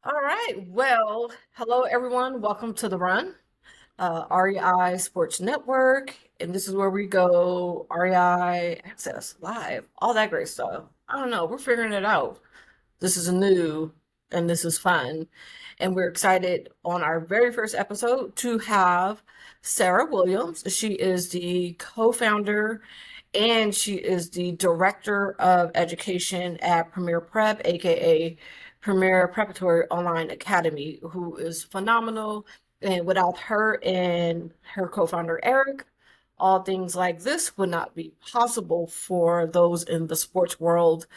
All right. Well, hello everyone. Welcome to the Run, REI Sports Network, and this is where we go REI Access Live, all that great stuff. I don't know. We're figuring it out. This is new and this is fun, and we're excited on our very first episode to have Sarah Williams. She is the co-founder and she is the director of education at Premier Prep, aka Premier Preparatory Online Academy, who is phenomenal. And without her and her co-founder Eric, all things like this would not be possible for those in the sports world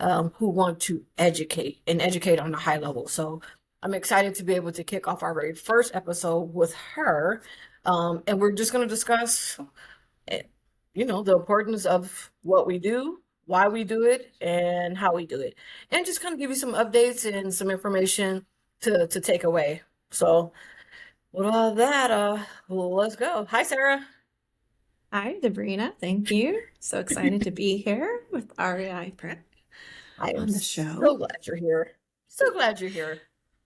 who want to educate and educate on a high level. So I'm excited to be able to kick off our very first episode with her. And we're just going to discuss the importance of what we do, why we do it, and how we do it, and just kind of give you some updates and some information to take away. So with all that, let's go. Hi, Sarah. Hi, Debrina. Thank you. So excited to be here with REI Prep I am on the so show. glad you're here. So glad you're here.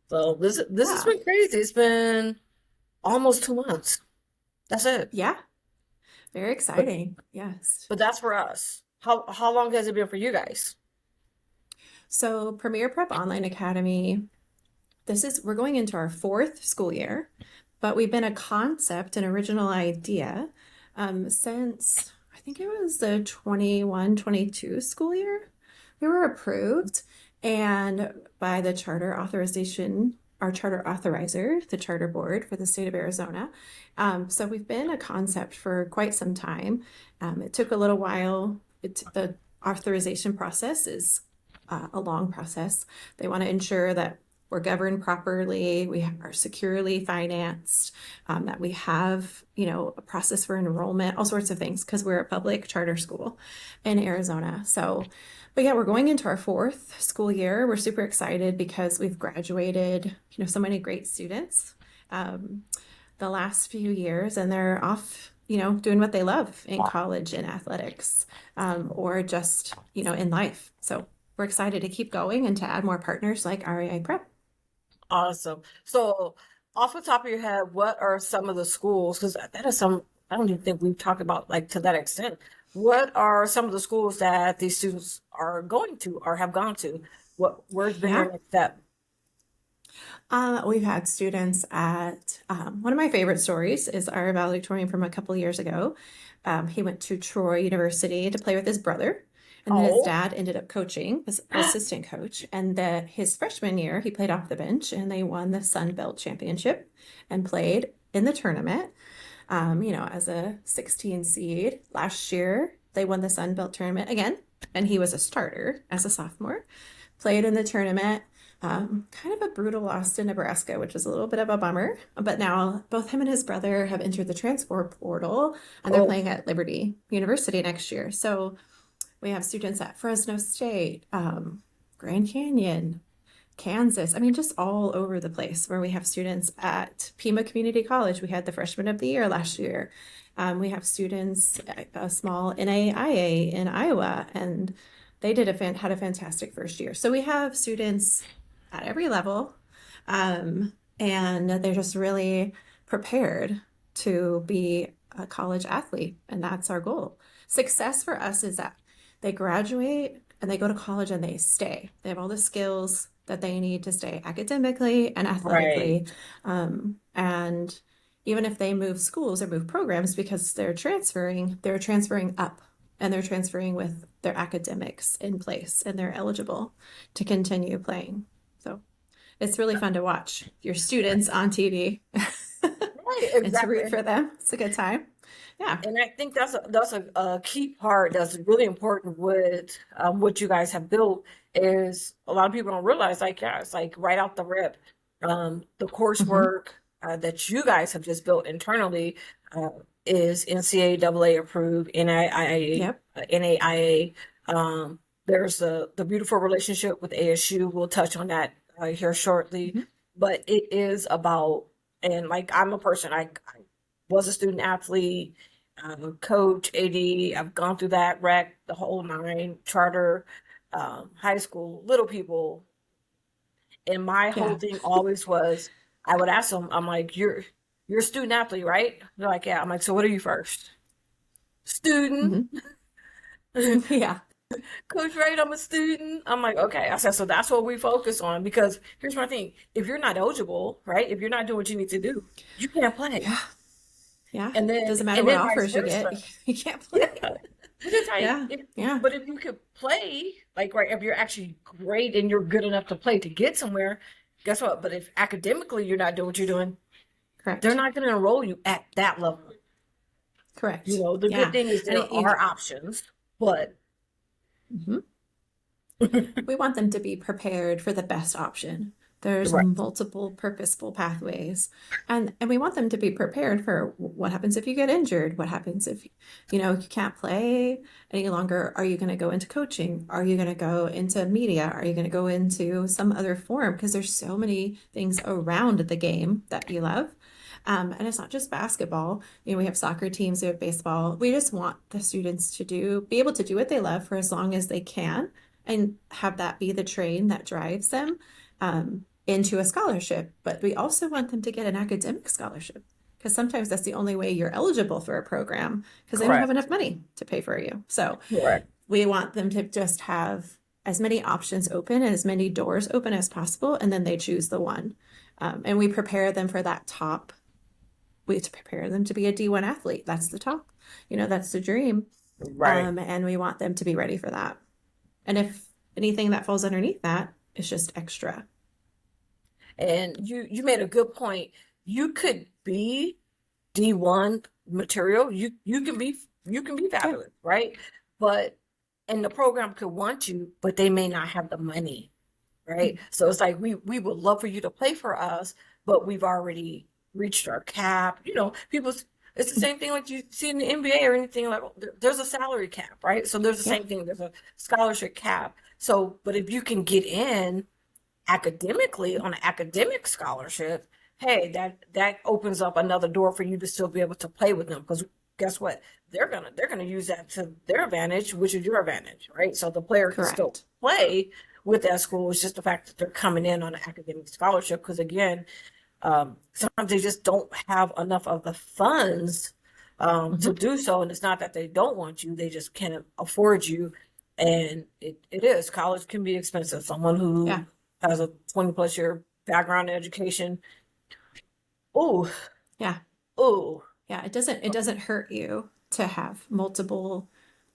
So this has Yeah. been crazy. It's been almost 2 months. That's it. Yeah. Very But exciting. Yes. but that's for us. How long has it been for you guys? So Premier Prep Online Academy, we're going into our fourth school year, but we've been a concept, an original idea, since I think it was the 21-22 school year. We were approved and by the charter authorization, our charter authorizer, the charter board for the state of Arizona. So we've been a concept for quite some time. It took a little while. The authorization process is a long process. They want to ensure that we're governed properly, we are securely financed, that we have, a process for enrollment, all sorts of things, because we're a public charter school in Arizona. So, but yeah, we're going into our fourth school year. We're super excited because we've graduated, so many great students um, the last few years, and they're off, doing what they love in college in athletics, or just, in life. So we're excited to keep going and to add more partners like REI Prep. Awesome. So, off the top of your head, what are some of the schools? Because that is some, I don't even think we've talked about like to that extent. What are some of the schools that these students are going to or have gone to? Where's been their Yeah. next step? We've had students at one of my favorite stories is our valedictorian from a couple of years ago. He went to Troy University to play with his brother, and then his Oh, dad ended up coaching as assistant coach. And his freshman year, he played off the bench, and they won the Sun Belt Championship and played in the tournament. As a 16 seed last year, they won the Sun Belt tournament again, and he was a starter as a sophomore. Played in the tournament. Kind of a brutal loss to Nebraska, which was a little bit of a bummer. But now both him and his brother have entered the transfer portal and they're oh, playing at Liberty University next year. So we have students at Fresno State, Grand Canyon, Kansas. I mean, just all over the place where we have students at Pima Community College. We had the freshman of the year last year. We have students at a small NAIA in Iowa, and they had a fantastic first year. So we have students at every level, and they're just really prepared to be a college athlete, and that's our goal. Success for us is that they graduate and they go to college and they stay. They have all the skills that they need to stay academically and right. athletically. And even if they move schools or move programs because they're transferring up and they're transferring with their academics in place and they're eligible to continue playing. So it's really fun to watch your students on TV Right, and to root exactly. for them. It's a good time. Yeah. And I think that's a key part that's really important with what you guys have built is a lot of people don't realize like yeah it's like right out the rip the Hmm. coursework that you guys have just built internally uh, is NCAA approved NAIA Yep. NAIA there's the beautiful relationship with ASU. We'll touch on that here shortly, Hmm. but it is about and like I'm a person I was a student athlete, coach, AD. I've gone through that rec, the whole nine, charter, high school, little people, And my whole Yeah. thing always was, I would ask them, I'm like, you're a student athlete, right? They're like, yeah. I'm like, so what are you first? Student. Hmm. Yeah. Coach Wright, I'm a student. I'm like, okay. I said, so that's what we focus on because here's my thing. If you're not eligible, right? If you're not doing what you need to do, you can't play. Yeah. Yeah. And then Doesn't matter and what then vice offers you get. versa. You can't Yeah. play. But it's like Yeah. if Yeah. but if you could play, like right, if you're actually great and you're good enough to play to get somewhere, guess what? But if academically you're not doing what you're doing, they're Correct. not going to enroll you at that level. Correct. The good Yeah. thing is And there are options, but mhm. We want them to be prepared for the best option. There's right, multiple purposeful pathways. And we want them to be prepared for what happens if you get injured? What happens if you can't play any longer? Are you going to go into coaching? Are you going to go into media? Are you going to go into some other form? Because there's so many things around the game that you love. And it's not just basketball. We have soccer teams, we have baseball. We just want the students to be able to do what they love for as long as they can and have that be the train that drives them into a scholarship. But we also want them to get an academic scholarship because sometimes that's the only way you're eligible for a program because they don't have correct, enough money to pay for you. So correct. we want them to just have as many options open and as many doors open as possible, and then they choose the one. And we prepare them for that top. We have to prepare them to be a D1 athlete. That's the top. That's the dream. Right. And we want them to be ready for that. And if anything that falls underneath that is just extra. And you made a good point. You could be D1 material. You can be Yeah. fabulous, right? But and the program could want you, but they may not have the money, right? So it's like we would love for you to play for us, but we've already reached our cap. People. It's the same thing like you see in the NBA or anything like there's a salary cap, right? So there's the Yeah. same thing. There's a scholarship cap. So, but if you can get in academically on an academic scholarship, hey, that opens up another door for you to still be able to play with them because guess what? They're gonna use that to their advantage, which is your advantage, right? So the player can still Correct. play with that school. It's just the fact that they're coming in on an academic scholarship because again, sometimes they just don't have enough of the funds to Hmm. do so. And it's not that they don't want you, they just can't afford you. And it is. College can be expensive. Someone Yeah. who has a 20 plus year background in education, oh, Yeah. oh, Yeah. It doesn't hurt you to have multiple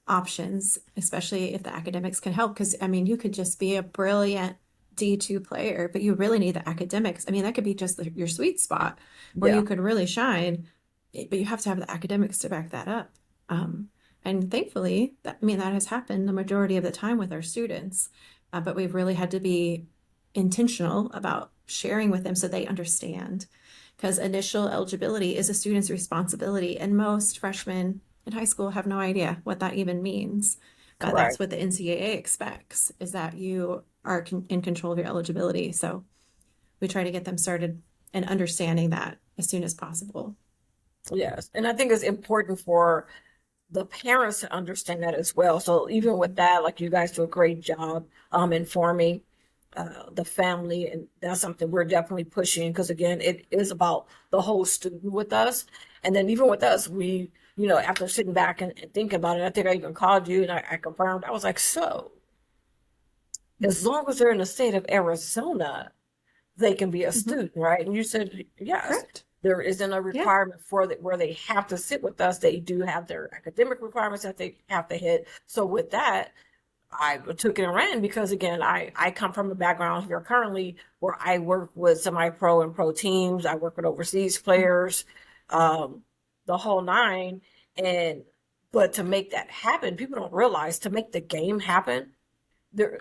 options, especially if the academics can help. Because I mean, you could just be a brilliant D2 player, but you really need the academics. I mean, that could be just your sweet spot where yeah, you could really shine, but you have to have the academics to back that up. Um, and thankfully, that has happened the majority of the time with our students. But we've really had to be intentional about sharing with them so they understand. Because initial eligibility is a student's responsibility, and most freshmen in high school have no idea what that even means. But that's correct. what the NCAA expects is that you are in control of your eligibility. So we try to get them started and understanding that as soon as possible. Yes. And I think it's important for the parents to understand that as well. So even with that, like you guys do a great job informing the family, and that's something we're definitely pushing because again, it is about the whole student with us. And then even with us, after sitting back and thinking about it, I think I even called you and I confirmed. I was like, so as long as they're in the state of Arizona, they can be a Mm-hmm. student, right? And you said, yes, Correct. there isn't a Yeah. requirement for that where they have to sit with us. They do have their academic requirements that they have to hit. So with that, I took it and ran because again, I come from a background here currently where I work with semi-pro and pro teams. I work with overseas players, um, the whole nine. And but to make that happen, people don't realize to make the game happen, there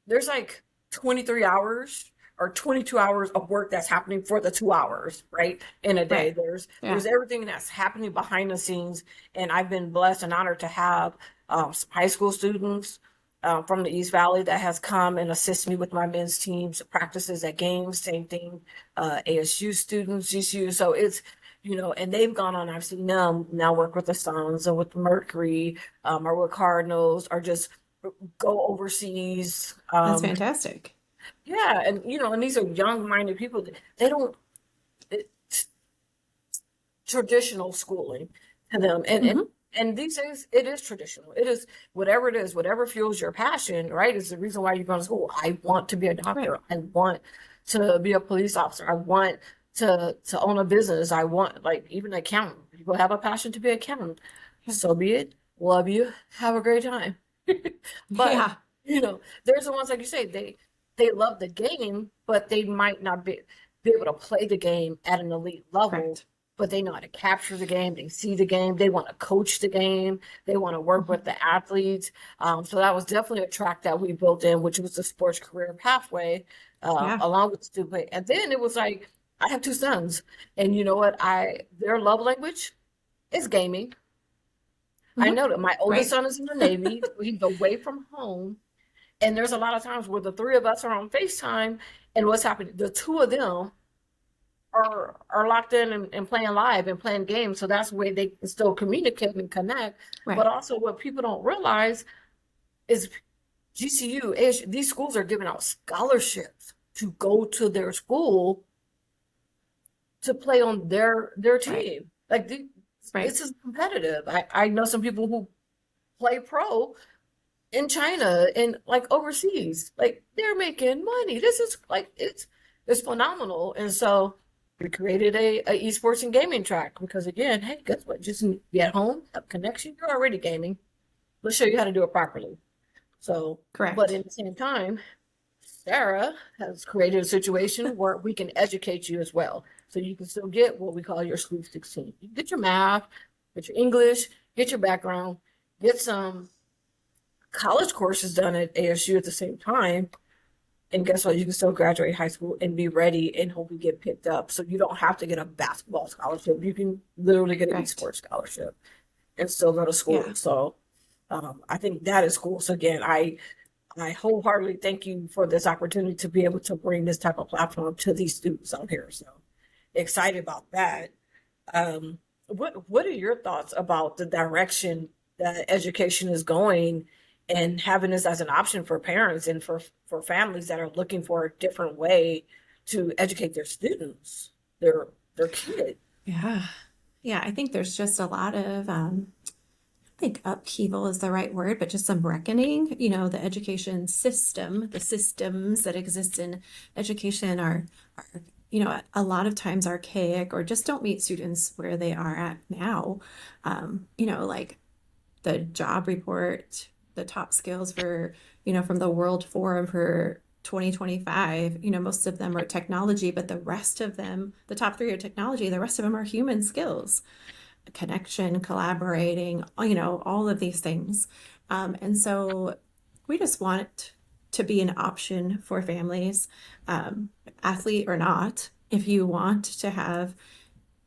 there's like 23 hours or 22 hours of work that's happening for the 2 hours, right? In a day. Right. There's Yeah. everything that's happening behind the scenes. And I've been blessed and honored to have some high school students from the East Valley that has come and assist me with my men's teams, practices at games, same thing, ASU students, GCU. So and they've gone on, I've seen them now work with the Suns or with Mercury or with Cardinals or just go overseas. That's fantastic. Yeah, and and these are young-minded people. They don't it's traditional schooling to them, and Hmm. these days it is traditional. It is whatever it is, whatever fuels your passion, right? Is the reason why you're going to school. I want to be a Right. doctor. I want to be a police officer. I want to own a business. I want like even an accountant. People have a passion to be an accountant. Yeah. So be it. Love you. Have a great time. But Yeah. there's the ones like you say, they love the game, but they might not be able to play the game at an elite level, Correct. but they know how to capture the game. They see the game. They want to coach the game. They want to work Hmm. with the athletes. So that was definitely a track that we built in, which was the sports career pathway, Yeah. along with the student. And then it was like, I have two sons, and you know what? Their love language is gaming. I Hmm. know that my oldest Right. son is in the Navy. He's away from home. And there's a lot of times where the three of us are on FaceTime, and what's happening? The two of them are locked in and playing live and playing games. So that's the way they can still communicate and connect. But Right. also, what people don't realize is GCU, these schools are giving out scholarships to go to their school to play on their Right. team. Like Right. this is competitive. I know some people who play pro in China and like overseas. Like they're making money. This is like it's phenomenal. And so we created a esports and gaming track because again, hey, guess what? Just be at home, have a connection. You're already gaming. Let's show you how to do it properly. So, but Correct. in the same time, Sarah has created a situation where we can educate you as well. So you can still get what we call your Sweet 16. You get your math, get your English, get your background, get some college courses done at ASU at the same time. And guess what? You can still graduate high school and be ready and hopefully get picked up. So you don't have to get a basketball scholarship. You can literally get an Correct. esports scholarship and still go to school. Yeah. So I think that is cool. So again, I wholeheartedly thank you for this opportunity to be able to bring this type of platform to these students out here. So excited about that. What are your thoughts about the direction that education is going and having this as an option for parents and for families that are looking for a different way to educate their students, their kid? Yeah. Yeah. I think there's just a lot of, I think upheaval is the right word, but just some reckoning. The education system, the systems that exist in education are, a lot of times archaic or just don't meet students where they are at now. Like the job report, the top skills for, from the World Forum for 2025, most of them are technology, but the rest of them, the top three are technology, the rest of them are human skills, connection, collaborating, all of these things. And so we just want to be an option for families, athlete or not. If you want to have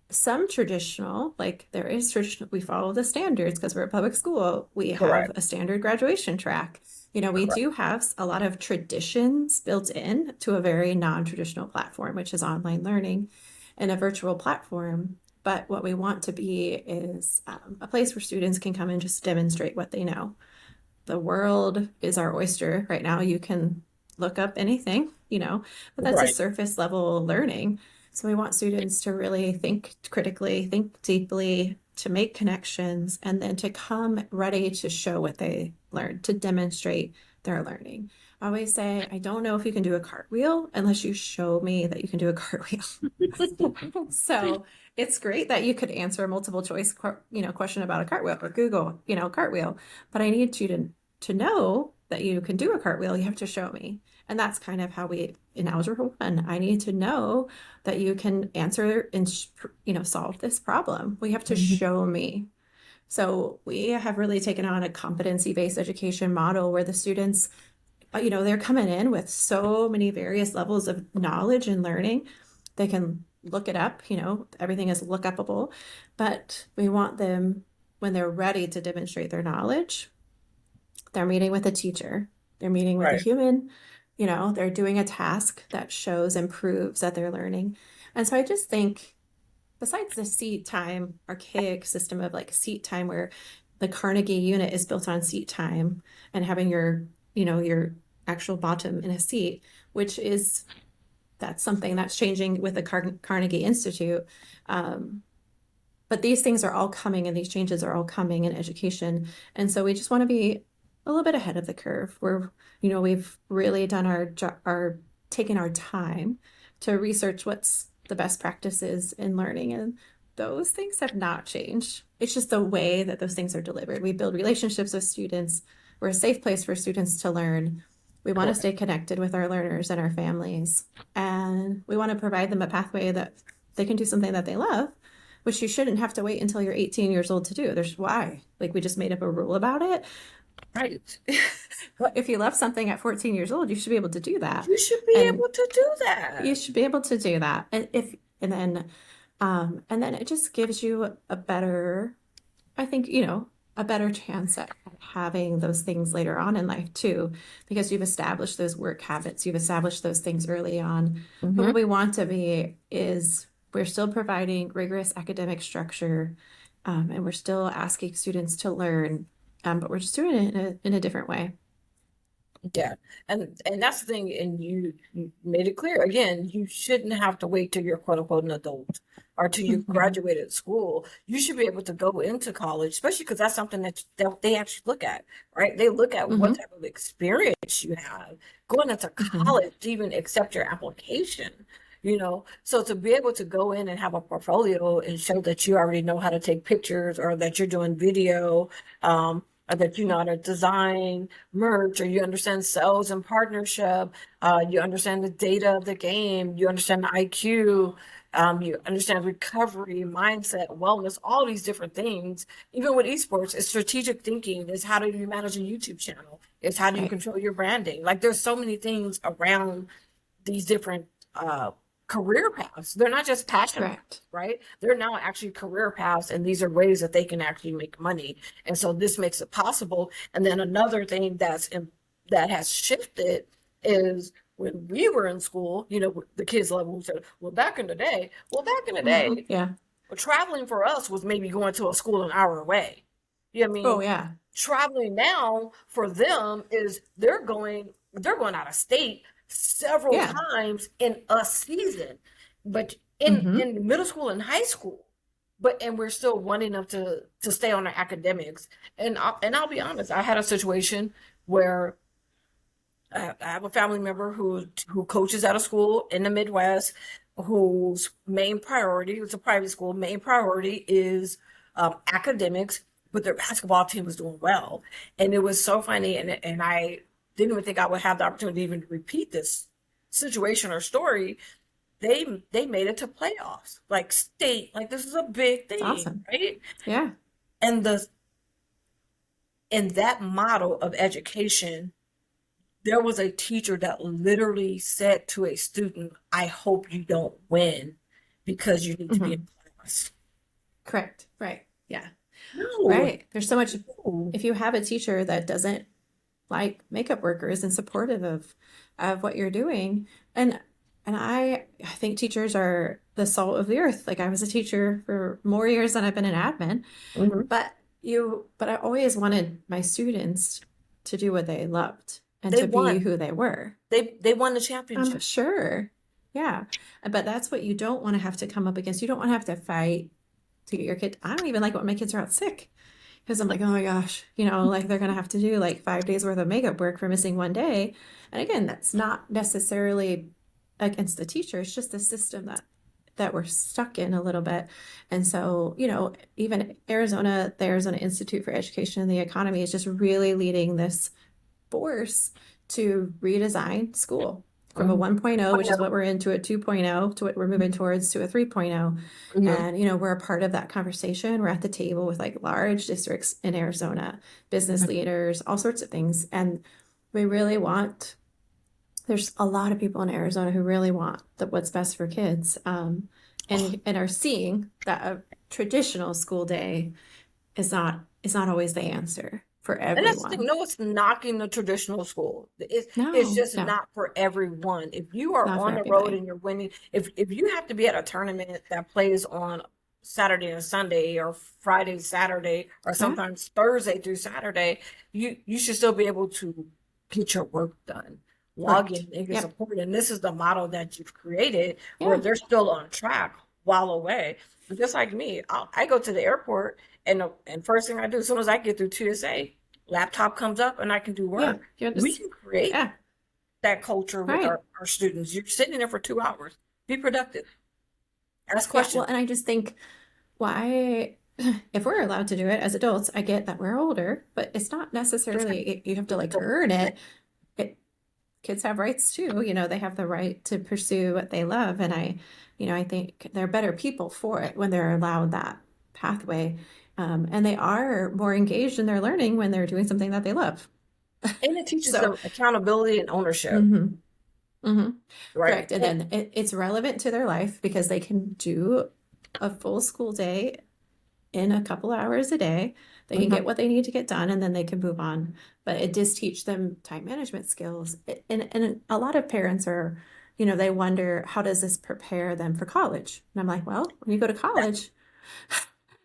some traditional, like there is traditional, we follow the standards because we're a public school. We have Correct. a standard graduation track. We Correct. do have a lot of traditions built in to a very non-traditional platform, which is online learning and a virtual platform. But what we want to be is a place where students can come and just demonstrate what they know. The world is our oyster right now. You can look up anything, but that's a Right. surface level learning. So we want students to really think critically, think deeply, to make connections, and then to come ready to show what they learned, to demonstrate their learning. I always say, I don't know if you can do a cartwheel unless you show me that you can do a cartwheel. So it's great that you could answer a multiple choice, question about a cartwheel or Google, cartwheel, but I need you to know that you can do a cartwheel. You have to show me. And that's kind of how we, in Algebra 1, I need to know that you can answer and, solve this problem. We have to Mhm. show me. So we have really taken on a competency-based education model where the students, they're coming in with so many various levels of knowledge and learning. They can look it up, everything is look upable, but we want them when they're ready to demonstrate their knowledge, they're meeting with a teacher, they're meeting with a Right. human, they're doing a task that shows and proves that they're learning. And so I just think, besides the seat time, archaic system of like seat time where the Carnegie unit is built on seat time and having your actual bottom in a seat, which is that's something that's changing with the Carnegie Institute. Um, but these things are all coming and these changes are all coming in education. And so we just want to be a little bit ahead of the curve. We've really done our taken our time to research what's the best practices in learning. And those things have not changed. It's just the way that those things are delivered. We build relationships with students. We're a safe place for students to learn. We want to Correct. stay connected with our learners and our families. And we want to provide them a pathway that they can do something that they love, which you shouldn't have to wait until you're 18 years old to do. There's why. Like we just made up a rule about it. Right. If you love something at 14 years old, you should be able to do that. You should be And able to do you that. should be able to do that. And then it just gives you a better, I think, a better chance at having those things later on in life too, because you've established those work habits, you've established those things early on. But what Hmm. we want to be is we're still providing rigorous academic structure, and we're still asking students to learn, but we're just doing it in a different way. Yeah, and that's the thing, and you made it clear again. You shouldn't have to wait till you're quote unquote an adult or till you Mhm. graduated school. You should be able to go into college, especially because that's something that they actually look at, right? They look at what Mhm. type of experience you have going into Mhm. college to even accept your application. So to be able to go in and have a portfolio and show that you already know how to take pictures or that you're doing video, or that you know how to design merch, or you understand sales and partnership, you understand the data of the game, you understand the IQ, you understand recovery, mindset, wellness, all these different things. Even with esports, it's strategic thinking. Is how do you manage a YouTube channel? Is how do you Right. control your branding? Like there's so many things around these different career paths. They're not just passion Correct. paths, right? They're now actually career paths, and these are ways that they can actually make money. And so this makes it possible. And then another thing that has shifted is when we were in school, the kids love when we said, well, back in the day, Oh, yeah. traveling for us was maybe going to a school an hour away. You know what I Oh, mean? yeah. Traveling now for them is they're going out of state several Yeah. times in a season, but in Hmm. in middle school and high school, and we're still wanting them to stay on their academics. And I'll be honest, I had a situation where I have a family member who coaches at a school in the Midwest, whose main priority, it's a private school, main priority is academics, but their basketball team was doing well. And it was so funny, and I didn't even think I would have the opportunity to even repeat this situation or story. They made it to playoffs, like state, like this is a big It's thing, awesome. right? Yeah. And the and that model of education, there was a teacher that literally said to a student, I hope you don't win because you need to be in Hmm. class. Correct. Right. Yeah. No, Right. There's so much. no. If you have a teacher that doesn't like makeup workers and supportive of what you're doing, and I think teachers are the salt of the earth. Like I was a teacher for more years than I've been an admin, Mhm. but I always wanted my students to do what they loved and They to be won. who they were. They won the I'm championship. sure. Yeah. But that's what you don't want to have to come up against. You don't want to have to fight to get your kid. I don't even like it when my kids are out sick because I'm like, oh my gosh, like they're going to have to do like 5 days worth of makeup work for missing one day. And again, that's not necessarily against the teacher. It's just the system that we're stuck in a little bit. And so, even the Arizona Institute for Education and the Economy is just really leading this force to redesign school from a Mhm. 1.0, I which is what know. we're into, a 2.0 to what we're moving towards to a 3.0. Mhm. And, we're a part of that conversation. We're at the table with like large districts in Arizona, business Mhm. leaders, all sorts of things. And we really want, there's a lot of people in Arizona who really want what's best for kids, and are seeing that a traditional school day is not always the answer for And that's the thing. everyone. No, it's knocking the traditional school. It's No, just no, not for everyone. If you are not for on the road everybody. and you're winning, if you have to be at a tournament that plays on Saturday and Sunday, or Friday, Saturday, or Yeah. sometimes Thursday through Saturday, you should still be able to get your work done. Correct. login and get Yep. support. And this is the model that you've created where Yeah. they're still on track while away. But just like me, I go to the airport and first thing I do as soon as I get through TSA, laptop comes up and I can do Yeah. work. You're We just, can create yeah. that culture with Right. our students. You're sitting there for 2 hours. Be productive. Ask Yeah. Well, questions. and I just think why, if we're allowed to do it as adults, I get that we're older, but it's not necessarily, you have to like earn it. It kids have rights too. They have the right to pursue what they love. And I think they're better people for it when they're allowed that pathway. And they are more engaged in their learning when they're doing something that they love. And it teaches So, them accountability and ownership, hmm hmm right? correct. And then it's relevant to their life because they can do a full school day in a couple hours a day. They can Mhm. get what they need to get done and then they can move on. But it does teach them time management skills. And a lot of parents are, they wonder, how does this prepare them for college? And I'm like, well, when you go to That, college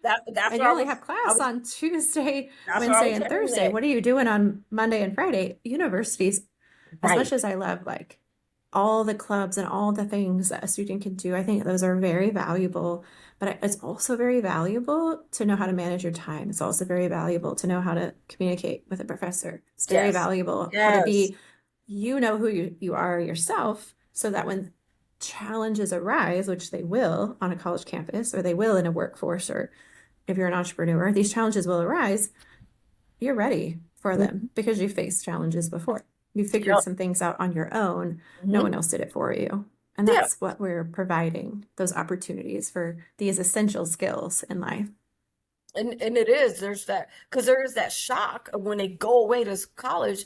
that's and what you only have I class was on Tuesday, that's what I Wednesday, was and heading Thursday, at. what are you doing on Monday and Friday? Universities, as much Right. as I love like all the clubs and all the things that a student can do, I think those are very valuable. But it's also very valuable to know how to manage your time. It's also very valuable to know how to communicate with a professor. It's very Yes. valuable how to Yes. be, who you are yourself, so that when challenges arise, which they will on a college campus, or they will in a workforce, or if you're an entrepreneur, these challenges will arise. You're ready for them Mhm. because you faced challenges before. You figured Yep. some things out on your own. No Mhm. one else did it for you. And Yeah. that's what we're providing, those opportunities for these essential skills in life. And it is, there's that, because there is that shock of when they go away to college.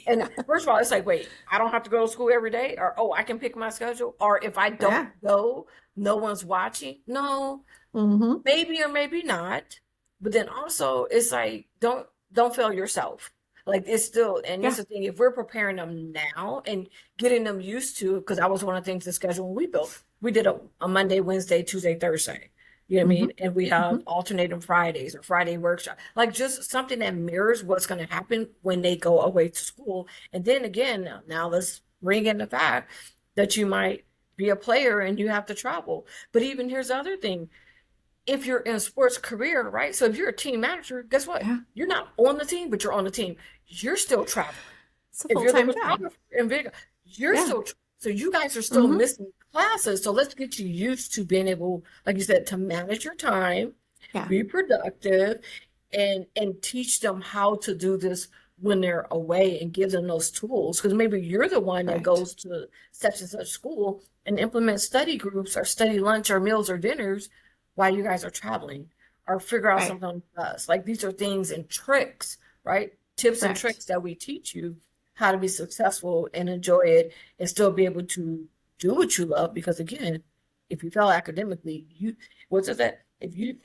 And first of all, it's like, wait, I don't have to go to school every day, or oh, I can pick my schedule, or if I don't Yeah. go, no one's watching. No, Mm-hmm. maybe or maybe not. But then also it's like don't fail yourself. Like it's still, and this Yeah. is the thing, if we're preparing them now and getting them used to, because that was one of the things the schedule when we built. We did a Monday, Wednesday, Tuesday, Thursday. You know what I Mm-hmm. mean? And we Mm-hmm. have alternating Fridays or Friday workshop. Like just something that mirrors what's going to happen when they go away to school. And then again, now let's bring in the fact that you might be a player and you have to travel. But even here's the other thing, if you're in a sports career, right? So if you're a team manager, guess what? Yeah. You're not on the team, but you're on the team. You're still traveling. It's a If you're the full-time job. photographer in video, you're Yeah. still so you guys are still Mm-hmm. missing classes. So let's get you used to being able, like you said, to manage your time, Yeah. be productive, and teach them how to do this when they're away and give them those tools. Because maybe you're the one that Correct. goes to such and such school and implement study groups or study lunch or meals or dinners while you guys are traveling, or figure out Right. something on the bus. Like these are things and tricks, right? Tips and Correct. tricks that we teach you how to be successful and enjoy it and still be able to do what you love. Because again, if you fail academically, you what's it that if you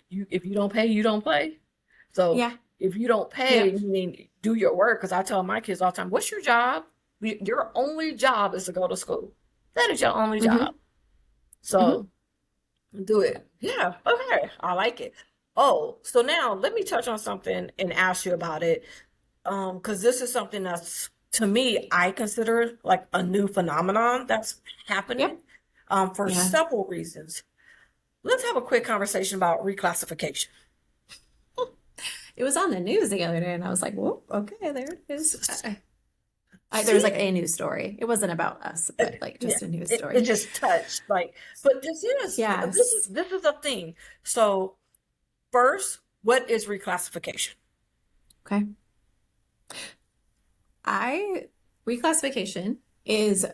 if you don't pay, you don't play. So Yeah. if you don't pay, Yep. you mean do your work. Because I tell my kids all the time, "What's your job? Your only job is to go to school. That is your only Mm-hmm. job. Mm-hmm. So do it." Yeah. Okay. I like it. Oh, so now let me touch on something and ask you about it. Because this is something that's, to me, I consider like a new phenomenon that's happening, Yep. for Yeah. several reasons. Let's have a quick conversation about reclassification. It was on the news the other day, and I was like, "Whoa, okay, there it is." There was See, like a news story. It wasn't about us, but like yeah, just a news it story. just touched like, but Yes. this is a thing. So first, what is reclassification? Okay. I Reclassification is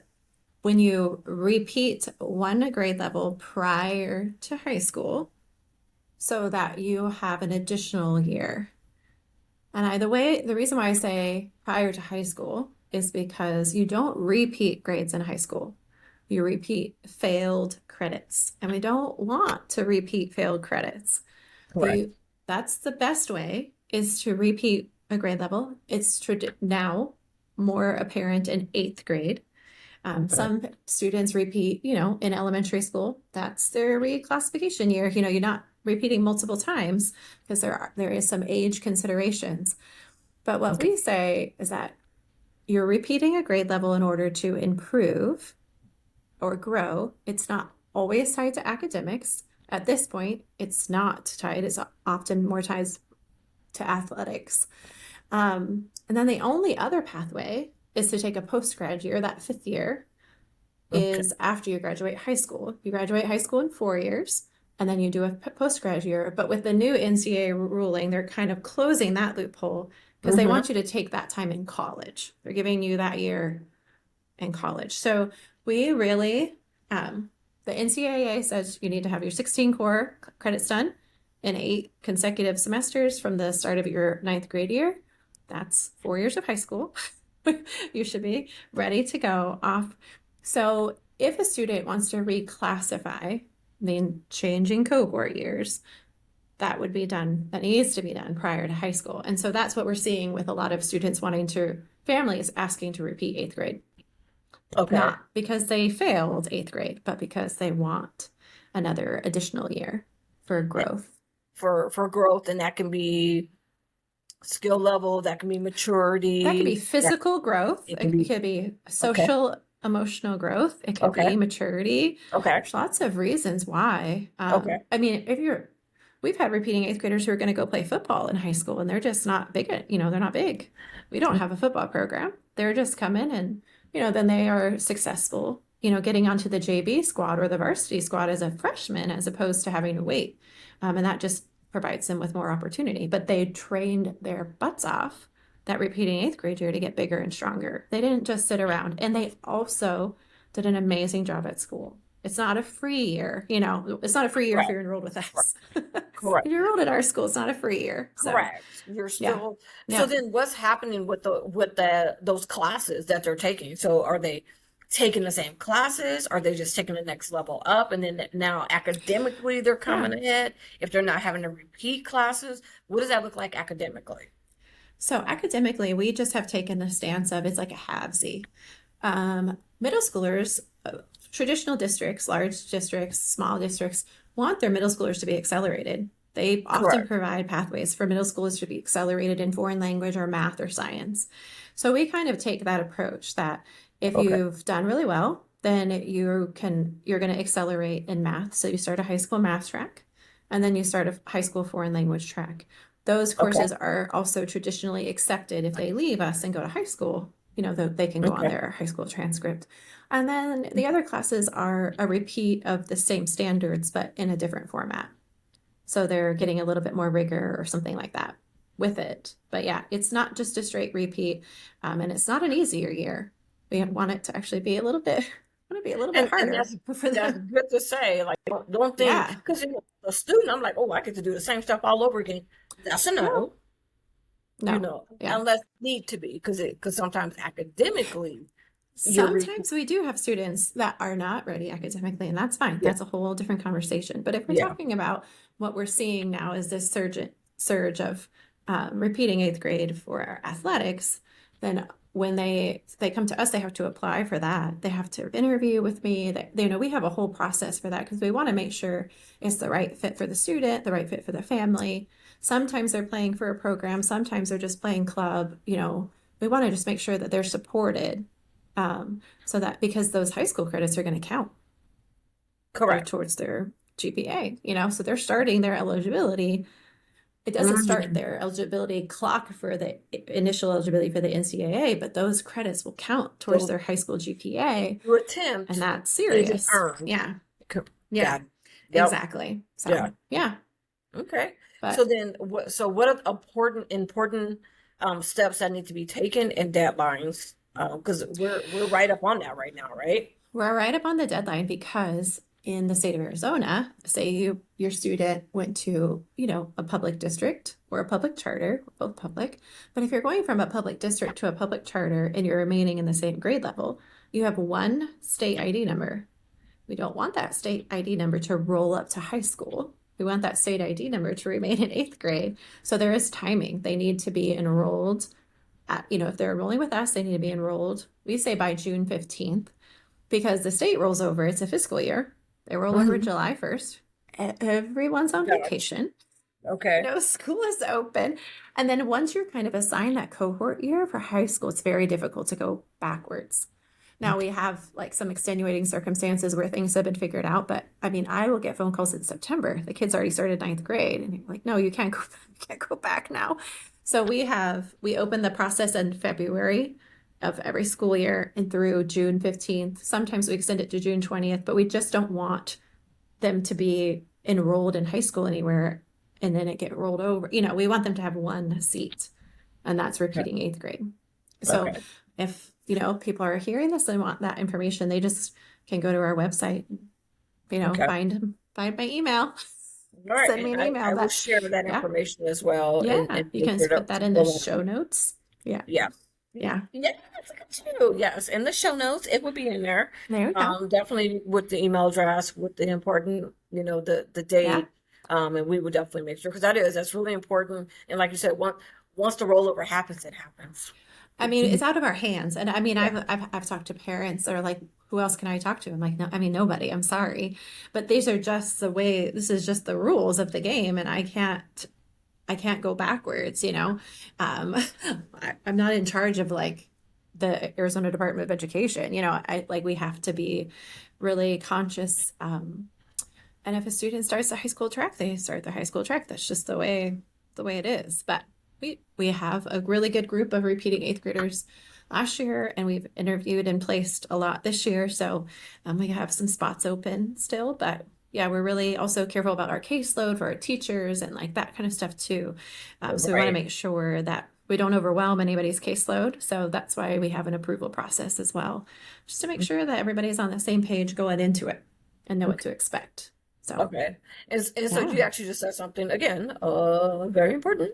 when you repeat one grade level prior to high school so that you have an additional year. And the reason why I say prior to high school is because you don't repeat grades in high school. You repeat failed credits. And we don't want to repeat failed credits. Correct. The That's the best way is to repeat a grade level. It's now more apparent in eighth grade. Okay. Some students repeat, in elementary school. That's their reclassification year. You're not repeating multiple times because there is some age considerations. But what Okay. we say is that you're repeating a grade level in order to improve or grow. It's not always tied to academics. At this point, it's not tied. It's often more tied to athletics. And then the only other pathway is to take a postgrad year. That fifth year Okay. is after you graduate high school. You graduate high school in 4 years, and then you do a postgrad year. But with the new NCAA ruling, they're kind of closing that loophole because they Mm-hmm. want you to take that time in college. They're giving you that year in college. So we really, the NCAA says you need to have your 16 core credits done in 8 consecutive semesters from the start of your ninth grade year. That's 4 years of high school. You should be ready to go off. So if a student wants to reclassify, mean changing cohort years, that would be done, that needs to be done prior to high school. And so that's what we're seeing with a lot of students wanting to, families asking to repeat eighth grade. Okay. Not because they failed eighth grade, but because they want another additional year for growth. For growth, and that can be skill level, that can be That could be maturity, that physical growth. it can It be could be okay. social, emotional growth. It could Okay. be maturity. Okay. There's lots of reasons why. Okay. I mean, we've had repeating eighth graders who are going to go play football in high school and they're just not big. They're not big. We don't have a football program. They're just come in and, then they are successful, getting onto the JV squad or the varsity squad as a freshman as opposed to having to wait. And that just provides them with more opportunity. But they trained their butts off that repeating eighth grade year to get bigger and stronger. They didn't just sit around. And they also did an amazing job at school. It's not a free year, it's not a free year if Right. you're enrolled with Right. us. Correct. If you're enrolled at our school, it's not a free year. So Correct. You're yeah, still, so yeah. then what's happening with the those classes that they're taking? So are they taking the same classes? Are they just taking the next level up? And then now academically they're Yeah. coming ahead if they're not having to repeat classes? What does that look like academically? So academically, we just have taken the stance of it's like a halvesy. Middle schoolers, traditional districts, large districts, small districts, want their middle schoolers to be accelerated. They often Correct. provide pathways for middle schoolers to be accelerated in foreign language or math or science. So we kind of take that approach that if Okay. you've done really well, then you're going to accelerate in math. So you start a high school math track and then you start a high school foreign language track. Those Okay. courses are also traditionally accepted if they leave us and go to high school. They can go on Okay. their high school transcript. And then the other classes are a repeat of the same standards, but in a different format. So they're getting a little bit more rigor or something like that with it. But yeah, it's not just a straight repeat, and it's not an easier year. We want it to actually be want to be a little bit And harder for that's them. good to say. Like, don't think Yeah, because a student, I'm like, oh, I get to do the same stuff all over again. That's a no, no, no, yeah. unless need to be because sometimes academically you're Sometimes we do have students that are not ready academically, and that's fine. yeah, That's a whole different conversation. But if we're yeah, talking about what we're seeing now is this surge of repeating eighth grade for our athletics, then when they come to us, they have to apply for that. They have to interview with me. We have a whole process for that because we want to make sure it's the right fit for the student, the right fit for the family. Sometimes they're playing for a program, sometimes they're just playing club. We want to just make sure that they're supported, so that because those high school credits are going to count correct. towards their GPA, so they're starting their eligibility. It doesn't start Mhm. their eligibility clock for the initial eligibility for the NCAA, but those credits will count towards So their high school GPA, your and attempt that's is serious. earned. Yeah, Co- yeah, Got it. Yep. exactly. Yeah. So yeah, Okay. So but then, what are important steps that need to be taken and deadlines? Because we're right up on that right now, right? we're right up on the deadline because in the state of Arizona, say your student went to, a public district or a public charter, both public. But if you're going from a public district to a public charter and you're remaining in the same grade level, you have one state ID number. We don't want that state ID number to roll up to high school. We want that state ID number to remain in eighth grade. So there is timing. They need to be enrolled if they're enrolling with us, they need to be enrolled, we say by June 15th, because the state rolls over. It's a fiscal year. They roll over Hmm. July 1st. Everyone's on Got it. vacation. Okay. School is open. And then once you're kind of assigned that cohort year for high school, it's very difficult to go backwards. Now we have like some extenuating circumstances where things have been figured out, but I mean, I will get phone calls in September. The kids already started ninth grade, and you're like, no, you can't go back now. So we open the process in February of every school year and through June 15th. Sometimes we extend it to June 20th, but we just don't want them to be enrolled in high school anywhere and then it get rolled over. We want them to have one seat, and that's Okay. repeating eighth grade. So Okay. if, people are hearing this and want that information, they just can go to our website, Okay. find my email, All right. send me And an I email. will But share that yeah, information as well yeah, and you make can sure put to that in the pull show notes. Yeah, yeah. yeah, Yeah, that's good too. Yes. In the show notes, it will be in there. there we go. Definitely with the email address, with the important, the Yeah. date. And we would definitely make sure because that's really important. And like you said, once the rollover happens, it happens. I mean, it's out of our hands. And I mean, Yeah. I've talked to parents that are like, who else can I talk to? I'm like, no, I mean, nobody. I'm sorry. But these are just this is just the rules of the game. And I can't go backwards. I'm not in charge of like the Arizona Department of Education. We have to be really conscious. And if a student starts the high school track, they start the high school track. That's just the way it is. But we have a really good group of repeating eighth graders last year, and we've interviewed and placed a lot this year. So we have some spots open still, but yeah, we're really also careful about our caseload for our teachers and like that kind of stuff too. So we want to Right. make sure that we don't overwhelm anybody's caseload. So that's why we have an approval process as well, just to make sure that everybody's on the same page going into it and know what Okay. to expect. So Okay. And so yeah, you actually just said something again, very important.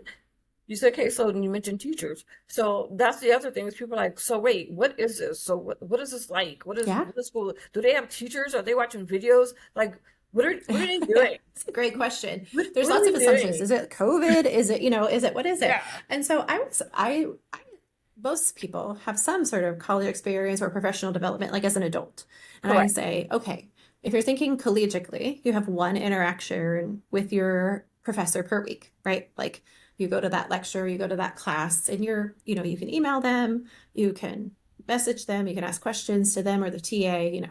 You said caseload and you mentioned teachers. So that's the other thing is people are like, so wait, what is this? So what is this like? yeah. What is school? Do they have teachers? Are they watching videos? Like what are they doing? It's a great question. There's What are lots they of assumptions. doing? Is it COVID? What is it? Yeah. And so most people have some sort of college experience or professional development, like as an adult. And I Correct. say, okay, if you're thinking collegiately, you have one interaction with your professor per week, right? Like you go to that lecture, you go to that class, and you can email them, you can message them, you can ask questions to them or the TA.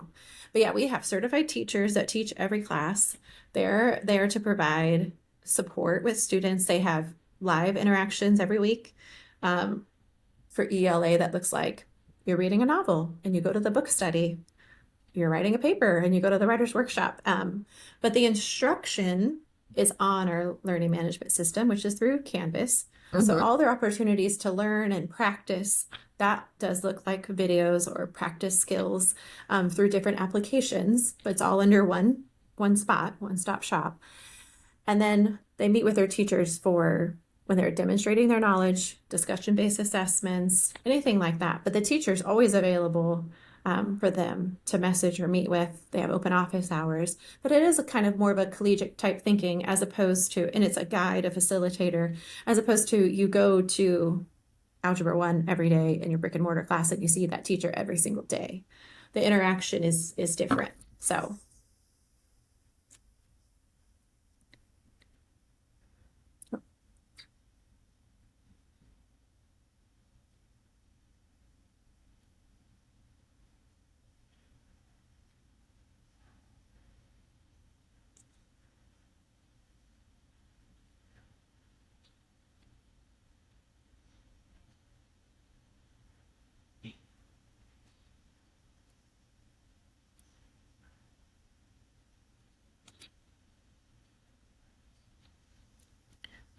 But yeah, we have certified teachers that teach every class. They're there to provide support with students. They have live interactions every week. For ELA, that looks like you're reading a novel and you go to the book study. You're writing a paper and you go to the writer's workshop. But the instruction is on our learning management system, which is through Canvas. So Hmm. all their opportunities to learn and practice, that does look like videos or practice skills through different applications, but it's all under one spot, one stop shop. And then they meet with their teachers for when they're demonstrating their knowledge, discussion based assessments, anything like that. But the teacher's always available for them to message or meet with. They have open office hours, but it is a kind of more of a collegiate type thinking as opposed to, and it's a guide, a facilitator, as opposed to you go to Algebra 1 every day in your brick and mortar class and you see that teacher every single day. The interaction is different. So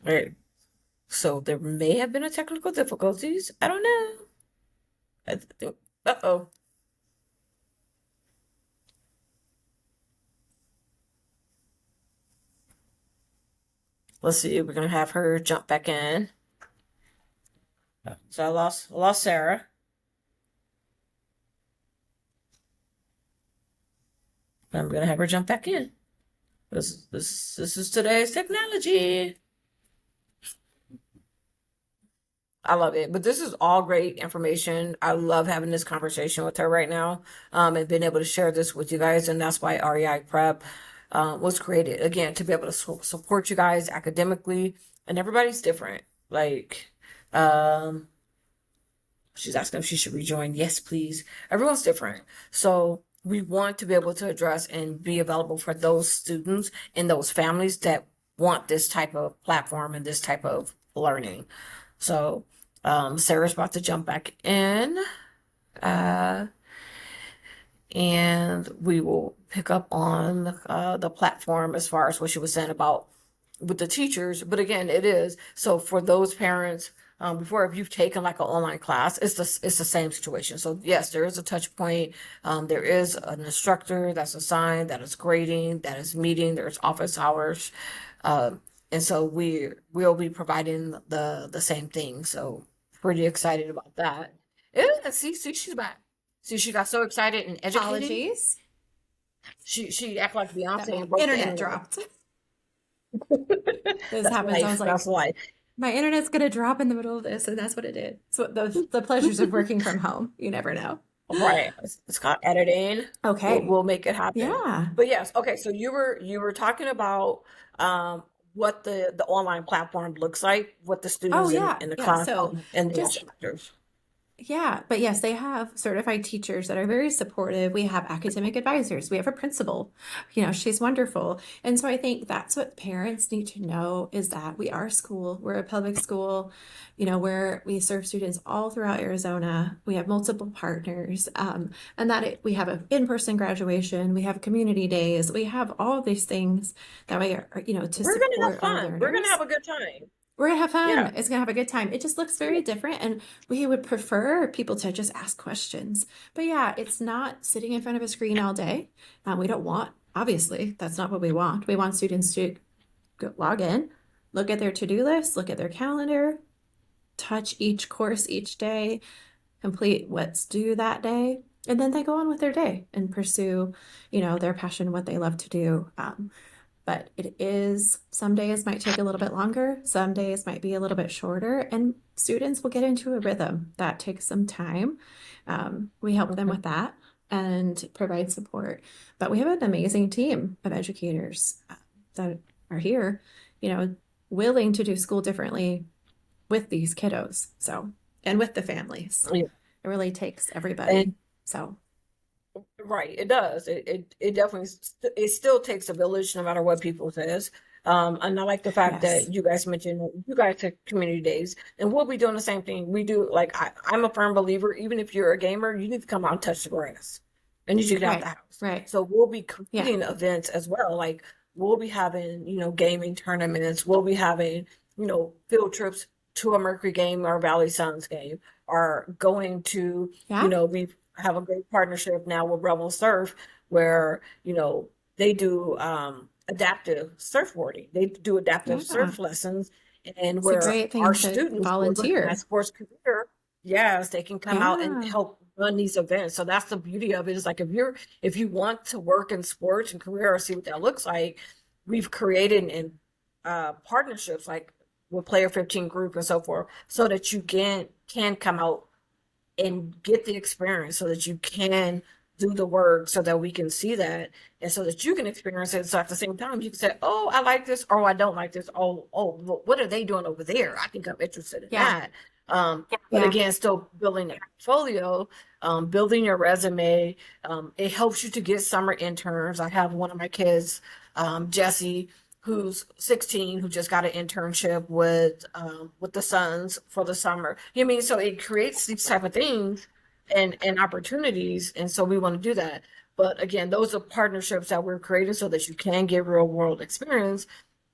Right. So there may have been a technical difficulties. I don't know. I think, uh-oh. Let's see. We're gonna have her jump back in. So I lost Sarah. I'm gonna have her jump back in. This is today's technology. I love it. But this is all great information. I love having this conversation with her right now, and being able to share this with you guys. And that's why REI Prep was created again to be able to support you guys academically, and everybody's different. Like, um, she's asking if she should rejoin. Yes, please. Everyone's different. So we want to be able to address and be available for those students and those families that want this type of platform and this type of learning. So Sarah's about to jump back in. Uh, and we will pick up on the platform as far as what she was saying about with the teachers. But again, it is so for those parents. Before, if you've taken like an online class, it's the same situation. So yes, there is a touch point. There is an instructor that's assigned, that is grading, that is meeting. There's office hours, and so we'll be providing the same thing. So pretty excited about that. Yeah, see, she's back. See, she got so excited and educated. Apologies She act like that Beyonce my and broke the internet internet. dropped. This That's happens. I was life. like, That's life. my internet's gonna drop in the middle of this, and that's what it did. So the pleasures of working from home. You never know. Right. It's called editing. Okay. We'll make it happen. Yeah. But yes, okay. So you were talking about what the online platform looks like, what the Oh students in yeah. the Yeah. class So and the just instructors. yeah, but yes, they have certified teachers that are very supportive. We have academic advisors. We have a principal. She's wonderful. And so I think that's what parents need to know is that we are a school. We're a public school, where we serve students all throughout Arizona. We have multiple partners, and we have an in-person graduation. We have community days. We have all of these things that we are, to We're gonna have support our fun. We're gonna learners. have a good time. We're gonna have fun. Yeah. It's gonna have a good time. It just looks very different, and we would prefer people to just ask questions. But yeah, it's not sitting in front of a screen all day. We don't want, obviously, that's not what we want. We want students to log in, look at their to-do list, look at their calendar, touch each course each day, complete what's due that day, and then they go on with their day and pursue, their passion, what they love to do. But it is, some days might take a little bit longer, some days might be a little bit shorter, and students will get into a rhythm that takes some time. We help them Okay. with that and provide support. But we have an amazing team of educators that are here, willing to do school differently with these kiddos. So, and with the families. Yeah. It really takes everybody. And So, right, it does. It definitely it still takes a village, no matter what people says. And I like the fact yes. that you guys mentioned you guys have community days, and we'll be doing the same thing. We do like I'm a firm believer. Even if you're a gamer, you need to come out and touch the grass, and you should get out the Right. house. Right. So we'll be Yeah. creating events as well. Like we'll be having gaming tournaments. We'll be having field trips to a Mercury game or a Valley Suns game, or going to Yeah. we have a great partnership now with Rebel Surf where, they do adaptive surfboarding. They do adaptive Yeah. surf lessons and It's a where great our thing to students who are looking at volunteer. sports career, yes, they can come out and Yeah. help run these events. So that's the beauty of it is like if you want to work in sports and career or see what that looks like, we've created in partnerships like with Player 15 Group and so forth, so that you can come out and get the experience so that you can do the work so that we can see that and so that you can experience it. So at the same time, you can say, oh, I like this or I don't like this. Oh, what are they doing over there? I think I'm interested in Yeah. that. But Yeah. again, still building a portfolio, building your resume. It helps you to get summer interns. I have one of my kids, Jesse, who's 16, who just got an internship with the Suns for the summer. You know what I mean? So it creates these type of things and opportunities, and so we want to do that. But again, those are partnerships that we're creating so that you can get real world experience.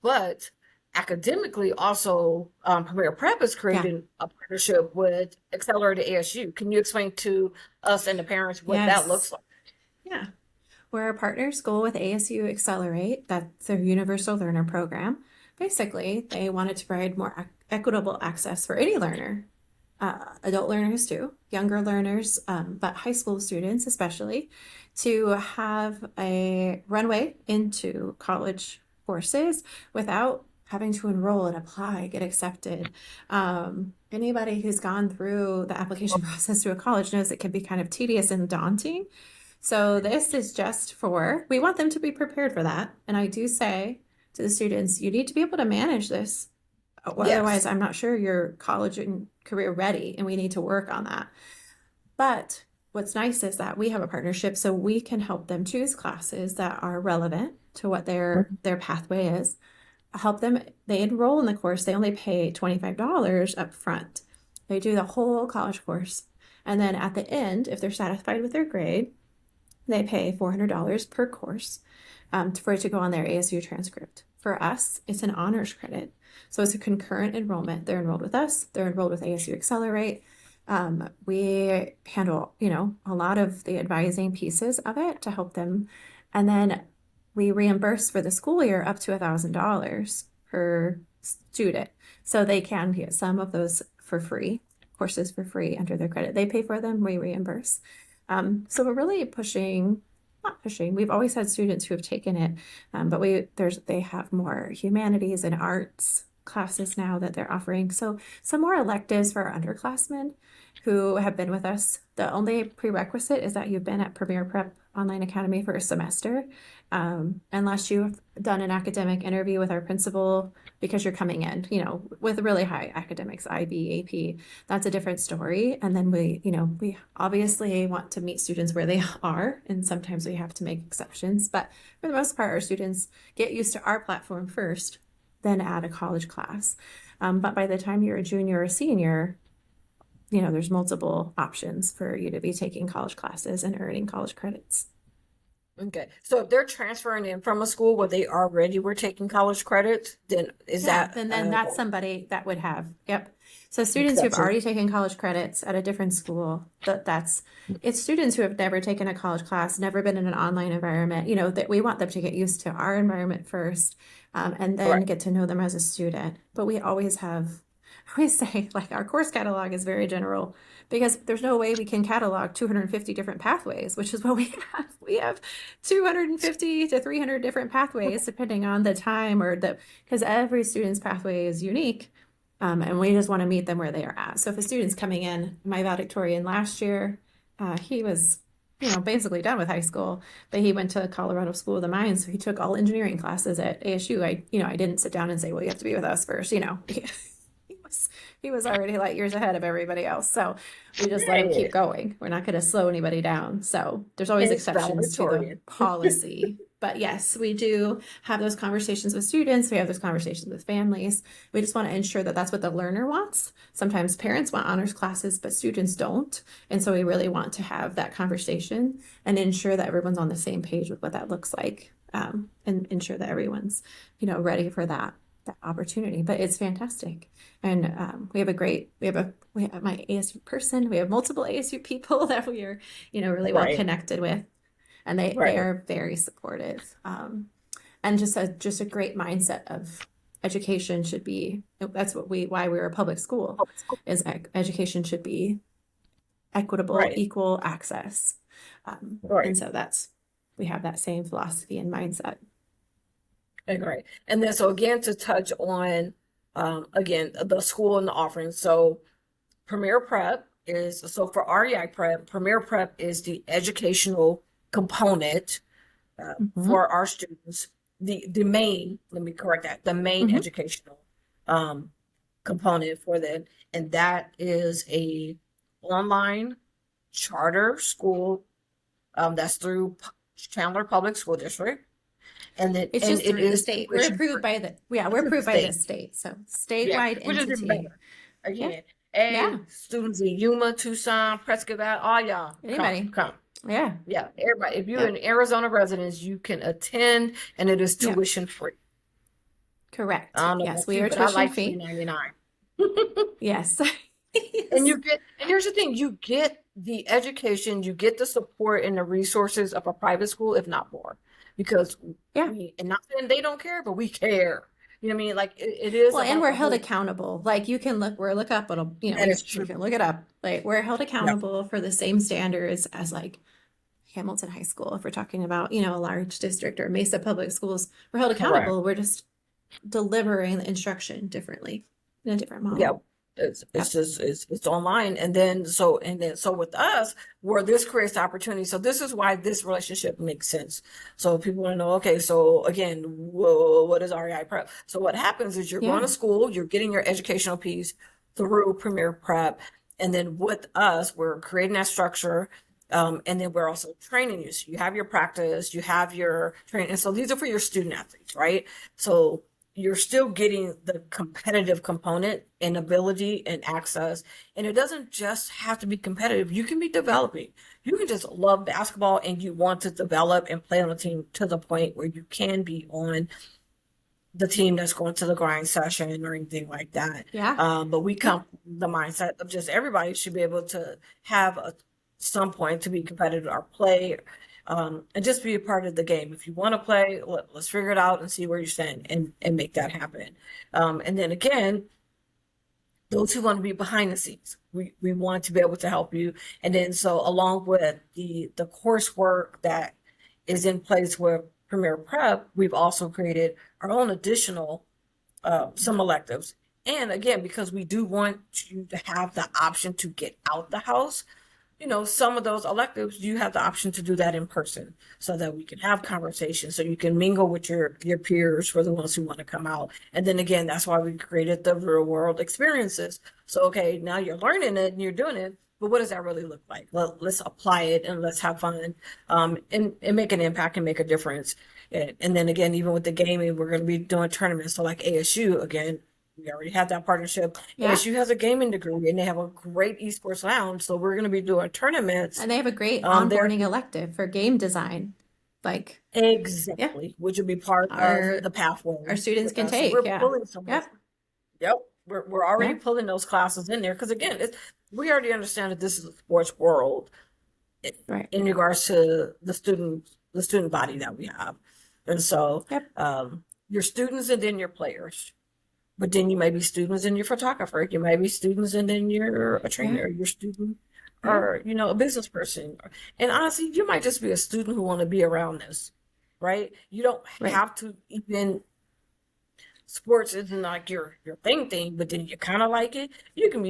But academically, also, Premier Prep is Yeah. creating a partnership with Accelerated ASU. Can you explain to us and the parents what that looks Yes. like? Yeah. We're a partner school with ASU Accelerate. That's their Universal Learner Program. Basically, they wanted to provide more equitable access for any learner, adult learners too, younger learners, but high school students especially, to have a runway into college courses without having to enroll and apply, get accepted. Anybody who's gone through the application process to a college knows it can be kind of tedious and daunting. So this is just for, we want them to be prepared for that. And I do say to the students, you need to be able to manage this. Otherwise, Yes. I'm not sure you're college and career ready, and we need to work on that. But what's nice is that we have a partnership, so we can help them choose classes that are relevant to what their pathway is. Help them, they enroll in the course, they only pay $25 up front. They do the whole college course. And then at the end, if they're satisfied with their grade, they pay $400 per course for it to go on their ASU transcript. For us, it's an honors credit. So it's a concurrent enrollment. They're enrolled with us, they're enrolled with ASU Accelerate. We handle, a lot of the advising pieces of it to help them. And then we reimburse for the school year up to $1,000 per student. So they can get some of those for free, courses for free under their credit. They pay for them, we reimburse. So we're really not pushing. We've always had students who have taken it, but they have more humanities and arts classes now that they're offering. So some more electives for our underclassmen who have been with us. The only prerequisite is that you've been at Premier Prep Online Academy for a semester, unless you've done an academic interview with our principal because you're coming in, with really high academics, IB, AP. That's a different story. And then we obviously want to meet students where they are, and sometimes we have to make exceptions. But for the most part, our students get used to our platform first, then add a college class. But by the time you're a junior or senior, there's multiple options for you to be taking college classes and earning college credits. Okay. So if they're transferring in from a school where they already were taking collage credits, then is Yeah, that then that's somebody that would have, yep. So students who've exception? already taken college credits at a different school, it's students who have never taken a college class, never been in an online environment, that we want them to get used to our environment first, and then Correct. get to know them as a student. But we always say, like, our course catalog is very general because there's no way we can catalog 250 different pathways, which is what we have. We have 250 to 300 different pathways depending on the time because every student's pathway is unique. And we just want to meet them where they are at. So if a student's coming in, my valedictorian last year, he was, basically done with high school, but he went to Colorado School of the Mines. So he took all engineering classes at ASU. I didn't sit down and say, well, you have to be with us first, he was already light years ahead of everybody else. So we just let him keep Right. going. We're not going to slow anybody down. So there's always Hence exceptions to the valedictorian. policy. But yes, we do have those conversations with students. We have those conversations with families. We just want to ensure that that's what the learner wants. Sometimes parents want honors classes, but students don't. And so we really want to have that conversation and ensure that everyone's on the same page with what that looks like, and ensure that everyone's, ready for that opportunity. But it's fantastic. And we have my ASU person. We have multiple ASU people that we are, really well Right. Right. connected with, and they Right. are very supportive. And just a great mindset of education should be. That's why we're a public school, is education should be equitable, Right. equal access, Right. and so we have that same philosophy and mindset. Right. And then so again to touch on again the school and the offering. So Premier Prep is so for REI Prep, Premier Prep is the educational component Hmm. for our students. The main, let me correct that, the main Hmm. educational um, component for them, and that is a online charter school that's through Chandler Public School District, It's and just it through the is state. We're tuition approved free by we're through the approved by the state. state. So Yeah, statewide which is even entity. better. Yeah. Again, Yeah. hey, students in Yuma, Tucson, Prescott Valley, all y'all, come, Anybody. come. Yeah. Yeah, everybody. If you're Yep. an Arizona resident, you can attend, and it is Yep. tuition free. I Correct. don't know Yes, about we you, are but I tuition like free fee. 99. Yes. And Yes. you get, and here's the thing, you get the education, you get the support and the resources of a private school, if not more. Because Yeah. and not saying they don't care, but we care. You know what I mean? Like it is Well, and about we're the held whole, accountable. Like you can look up, it'll, that is we true. can look it up. Like we're held Yeah, accountable for the same standards as like Hamilton High School. If we're talking about, a large district, or Mesa Public Schools, we're held correct. accountable. We're just delivering the instruction differently in a different Yeah. model. It's Yep. just it's online, and then so with us, where this creates the opportunity. So this is why this relationship makes sense. So people want to know, okay, so again, what is REI prep? So what happens is you're going Yeah. to school, you're getting your educational piece through Premier Prep, and then with us, we're creating that structure. And then we're also training you. So you have your practice, you have your training. And so these are for your student athletes, right? So you're still getting the competitive component and ability and access. And it doesn't just have to be competitive. You can be developing. You can just love basketball and you want to develop and play on a team to the point where you can be on the team that's going to the grind session or anything like that. Yeah. But we Yeah. come from the mindset of just everybody should be able to have some point to be competitive or play, and just be a part of the game. If you want to play, let's figure it out and see where you stand and make that happen. And then again, those who want to be behind the scenes, we want to be able to help you. And then so along with the coursework that is in place with Premier Prep, we've also created our own additional some electives. And again, because we do want you to have the option to get out the house, some of those electives, you have the option to do that in person so that we can have conversations, so you can mingle with your peers for the ones who want to come out. And then again, that's why we created the real world experiences. So, okay, now you're learning it and you're doing it, but what does that really look like? Let's apply it and let's have fun, and make an impact and make a difference. And then again, even with the gaming, we're going to be doing tournaments. So like ASU, again, we already have that partnership. Yeah. ASU has a gaming degree and they have a great esports lounge. So we're going to be doing tournaments And they have a great there. onboarding elective for game design. Like, yeah, Exactly, which would be part of our the our pathway students with can us. So take. we're Yeah. pulling some of, Yep. yep, we're already Yeah. pulling those classes in there. Because again, we already understand that this is a sports world Right. in regards to the student body that we have. And so Yep. your students and then your players. But then you may be students and you're a photographer. You may be students and then you're a Yeah. trainer. You're a student Yeah. or, a business person. And honestly, you might just be a student who want to be around this, right? You don't Right. have to even, sports isn't like your thing, but then you kind of like it. You can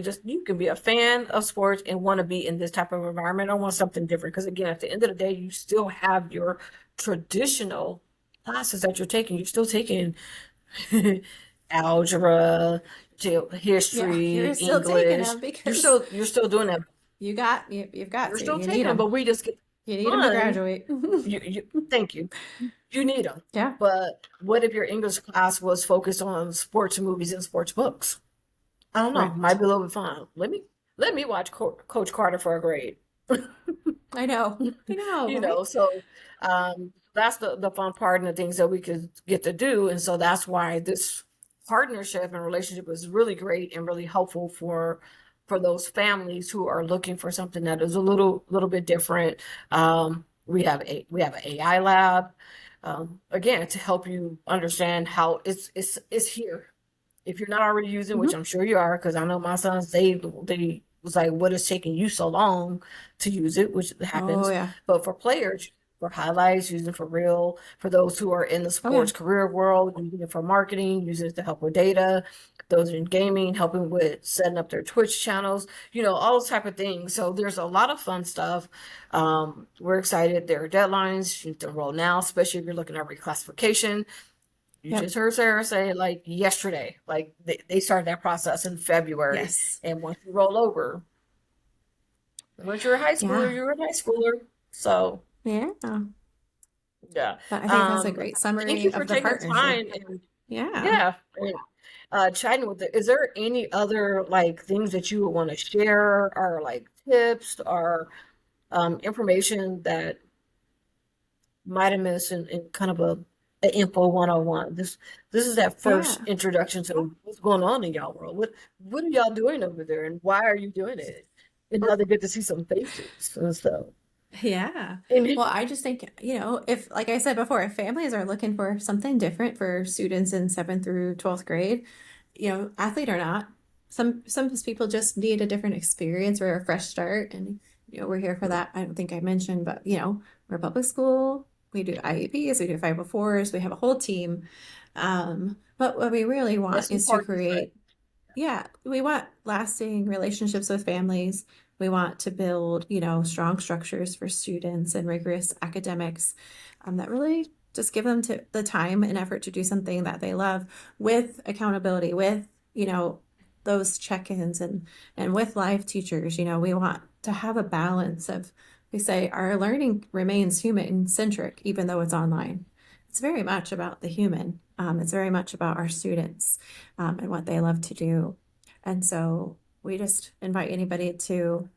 be a fan of sports and want to be in this type of environment. I want something different. Because again, at the end of the day, you still have your traditional classes that you're taking. You're still taking algebra, Yeah. history, You're still taking English. them You're because still you're still doing that. you've got You're to. still You need taking them, but them. we just get You need them to fun. graduate. Thank you. You need them. Yeah. But what if your English class was focused on sports movies and sports books? I don't know. Might Right. be a little bit fun. Let me watch Coach Carter for a grade. I know. I know, right? So that's the fun part and the things that we could get to do. And so that's why this partnership and relationship is really great and really helpful for those families who are looking for something that is a little bit different. We have an AI lab, again, to help you understand how it's here. If you're not already using, which Hmm. I'm sure you are, because I know my sons, they was like, what is taking you so long to use it, which Oh happens. yeah. But for players, for highlights, using for real, for those who are in the Oh yeah. sports career world, using it for marketing, using it to help with data, those in gaming, helping with setting up their Twitch channels, all those type of things. So there's a lot of fun stuff. We're excited. There are deadlines. You have to enroll now, especially if you're looking at reclassification. You Yep. just heard Sarah say like yesterday, like they started that process in February. Yes. And once you roll over, once you're a high schooler, Yeah. you're a high schooler. So Yeah. yeah. But I think that's a great Thank you summary for of the taking partnership. time and Yeah. yeah, and chatting with it. Is there any other like things that you would want to share or like tips or information that might have missed in kind of a info 101? This is that first Yeah. introduction to what's going on in y'all world. What are y'all doing over there and why are you doing it? And now they get to see some faces and stuff. Yeah. And Well, I just think, if, like I said before, if families are looking for something different for students in 7th through 12th grade, athlete or not, some people just need a different experience or a fresh start. And, we're here for that. I don't think I mentioned, but, we're a public school. We do IEPs, we do 504s, we have a whole team. But what we really want that's is to important to say. create, Yeah, we want lasting relationships with families. We want to build, strong structures for students and rigorous academics that really just give them the time and effort to do something that they love with accountability, with, those check-ins and with live teachers. We want to have a balance of, we say our learning remains human centric, even though it's online. It's very much about the human. It's very much about our students and what they love to do. And so we just invite anybody to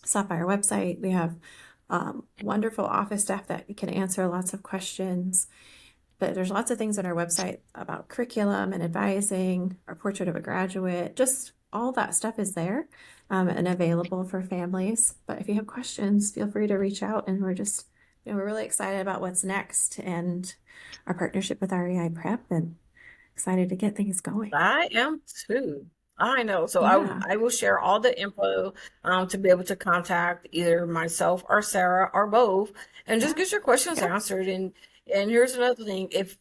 stop by our website. We have wonderful office staff that can answer lots of questions. But there's lots of things on our website about curriculum and advising, our portrait of a graduate, just all that stuff is there and available for families. But if you have questions, feel free to reach out. And we're really excited about what's next and our partnership with REI Prep and excited to get things going. I am too. I know. So Yeah. I will share all the info to be able to contact either myself or Sarah or both and just Yeah. get your questions Yeah. answered. And here's another thing. If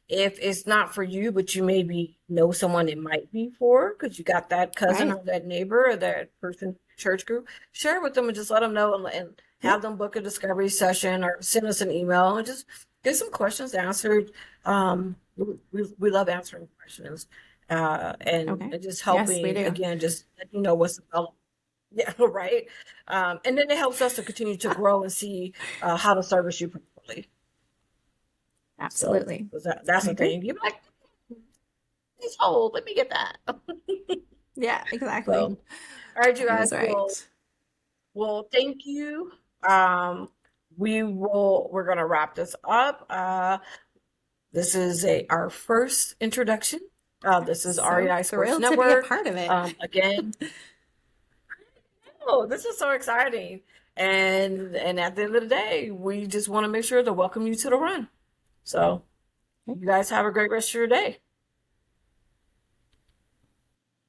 it's not for you, but you maybe know someone it might be for, because you got that cousin Right. or that neighbor or that person church group, share it with them and just let them know and Yeah. have them book a discovery session or send us an email and just get some questions answered. We love answering questions Okay. and just Yes, we helping do. again, just let you know what's developed. Yeah, right. And then it helps us to continue to grow and see how to service you properly. So Absolutely. that's I the agree. thing. You're like, please hold, let me get that. Yeah, exactly. So, all right, you That guys. is Well, right. thank you. We're gonna wrap this up. This is our first introduction. This is So REI Sports thrilled to be a Network. part of it. Again, oh, this is so exciting. And at the end of the day, we just want to make sure to welcome you to the run. So you guys have a great rest of your day.